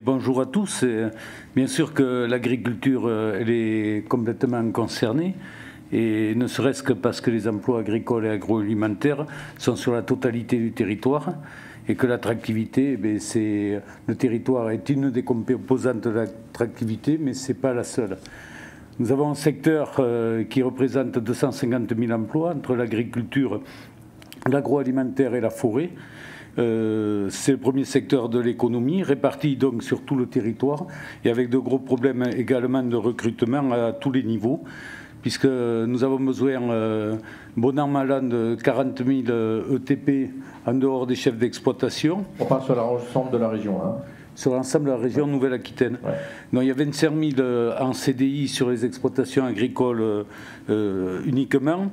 Bonjour à tous. Bien sûr que l'agriculture elle est complètement concernée, et ne serait-ce que parce que les emplois agricoles et agroalimentaires sont sur la totalité du territoire et que l'attractivité, le territoire est une des composantes de l'attractivité, mais ce n'est pas la seule. Nous avons un secteur qui représente 250 000 emplois entre l'agriculture, l'agroalimentaire et la forêt. C'est le premier secteur de l'économie, réparti donc sur tout le territoire et avec de gros problèmes également de recrutement à tous les niveaux, puisque nous avons besoin, bon an mal an, de 40 000 ETP en dehors des chefs d'exploitation. On parle sur l'ensemble de la région, hein. Sur l'ensemble de la région Nouvelle-Aquitaine. Ouais. Donc il y a 25 000 en CDI sur les exploitations agricoles uniquement,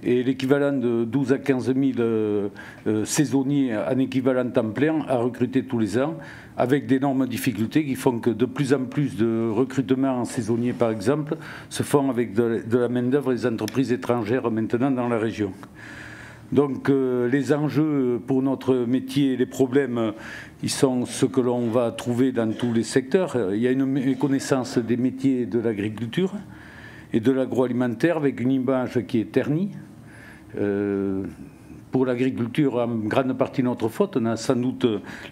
et l'équivalent de 12 à 15 000 saisonniers en équivalent temps plein à recruter tous les ans, avec d'énormes difficultés qui font que de plus en plus de recrutements en saisonniers, par exemple, se font avec de la main-d'œuvre des entreprises étrangères maintenant dans la région. Donc les enjeux pour notre métier, les problèmes, ils sont ce que l'on va trouver dans tous les secteurs. Il y a une méconnaissance des métiers de l'agriculture et de l'agroalimentaire avec une image qui est ternie. Pour l'agriculture, en grande partie notre faute. On a sans doute,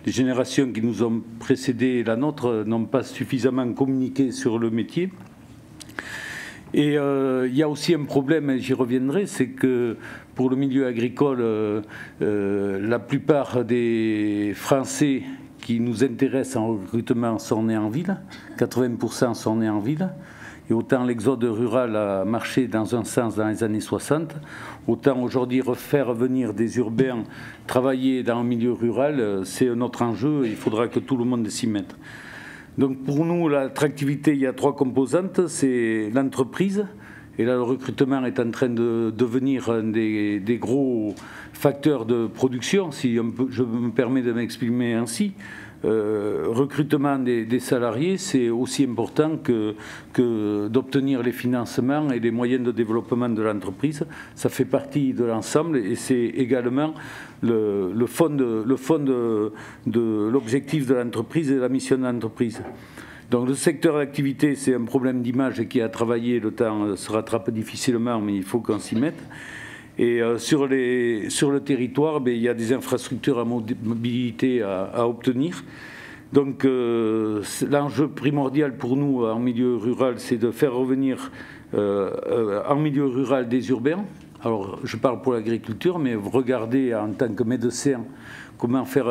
les générations qui nous ont précédés, la nôtre, n'ont pas suffisamment communiqué sur le métier. Et il y a aussi un problème, et j'y reviendrai, c'est que pour le milieu agricole, la plupart des Français qui nous intéressent en recrutement sont nés en ville, 80% sont nés en ville, et autant l'exode rural a marché dans un sens dans les années 60, autant aujourd'hui refaire venir des urbains travailler dans un milieu rural, c'est notre enjeu, il faudra que tout le monde s'y mette. Donc pour nous, l'attractivité, il y a trois composantes, c'est l'entreprise, et là le recrutement est en train de devenir un des gros facteurs de production, si je me permets de m'exprimer ainsi. Recrutement des salariés, c'est aussi important que d'obtenir les financements et les moyens de développement de l'entreprise. Ça fait partie de l'ensemble et c'est également le fond de l'objectif de l'entreprise et de la mission de l'entreprise. Donc le secteur d'activité, c'est un problème d'image qui a travaillé, le temps se rattrape difficilement, mais il faut qu'on s'y mette. Et sur le territoire, il y a des infrastructures à mobilité à obtenir. Donc l'enjeu primordial pour nous en milieu rural, c'est de faire revenir en milieu rural des urbains. Alors je parle pour l'agriculture, mais regardez en tant que médecin comment faire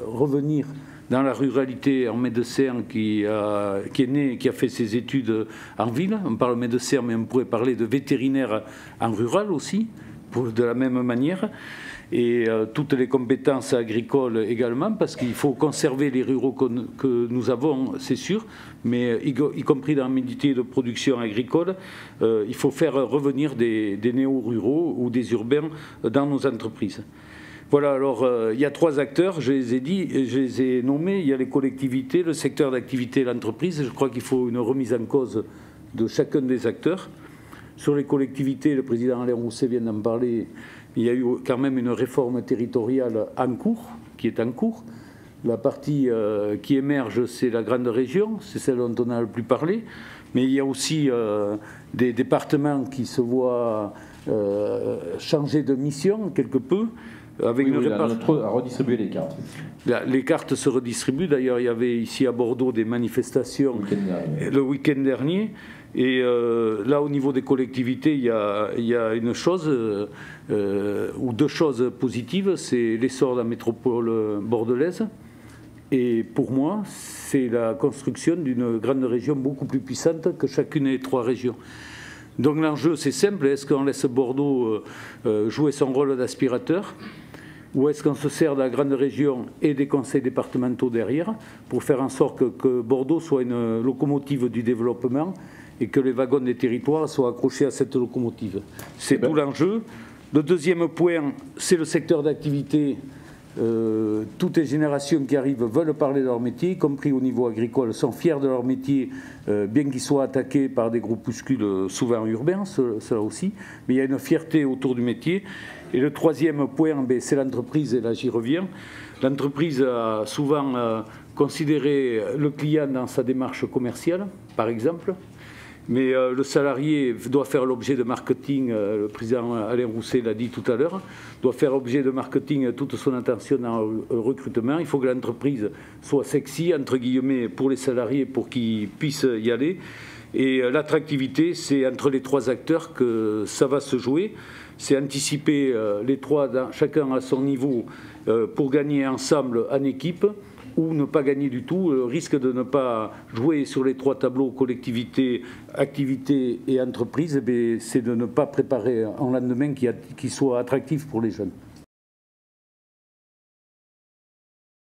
revenir dans la ruralité un médecin qui est né, qui a fait ses études en ville. On parle médecin, mais on pourrait parler de vétérinaire en rural aussi, de la même manière, et toutes les compétences agricoles également, parce qu'il faut conserver les ruraux que nous avons, c'est sûr, mais y compris dans le métier de production agricole, il faut faire revenir des néo-ruraux ou des urbains dans nos entreprises. Voilà, alors il y a trois acteurs, je les ai dit, je les ai nommés, il y a les collectivités, le secteur d'activité et l'entreprise. Je crois qu'il faut une remise en cause de chacun des acteurs. Sur les collectivités, le président Alain Rousset vient d'en parler, il y a eu quand même une réforme territoriale en cours, qui est en cours. La partie qui émerge, c'est la grande région, c'est celle dont on a le plus parlé, mais il y a aussi des départements qui se voient changer de mission quelque peu, avec une à redistribuer les cartes. Les cartes se redistribuent, d'ailleurs il y avait ici à Bordeaux des manifestations le week-end dernier. Et là, au niveau des collectivités, il y a une chose, ou deux choses positives, c'est l'essor de la métropole bordelaise. Et pour moi, c'est la construction d'une grande région beaucoup plus puissante que chacune des trois régions. Donc l'enjeu, c'est simple, est-ce qu'on laisse Bordeaux jouer son rôle d'aspirateur ? Ou est-ce qu'on se sert de la grande région et des conseils départementaux derrière pour faire en sorte que Bordeaux soit une locomotive du développement et que les wagons des territoires soient accrochés à cette locomotive. C'est tout l'enjeu. Le deuxième point, c'est le secteur d'activité. Toutes les générations qui arrivent veulent parler de leur métier, y compris au niveau agricole, sont fiers de leur métier, bien qu'ils soient attaqués par des groupuscules souvent urbains, cela aussi. Mais il y a une fierté autour du métier. Et le troisième point, c'est l'entreprise, et là j'y reviens. L'entreprise a souvent considérer le client dans sa démarche commerciale, par exemple. Mais le salarié doit faire l'objet de marketing, le président Alain Rousset l'a dit tout à l'heure, doit faire l'objet de marketing toute son attention dans le recrutement. Il faut que l'entreprise soit sexy, entre guillemets, pour les salariés, pour qu'ils puissent y aller. Et l'attractivité, c'est entre les trois acteurs que ça va se jouer. C'est anticiper les trois, chacun à son niveau, pour gagner ensemble en équipe, ou ne pas gagner du tout. Le risque de ne pas jouer sur les trois tableaux, collectivité, activité et entreprise, c'est de ne pas préparer un lendemain qui soit attractif pour les jeunes.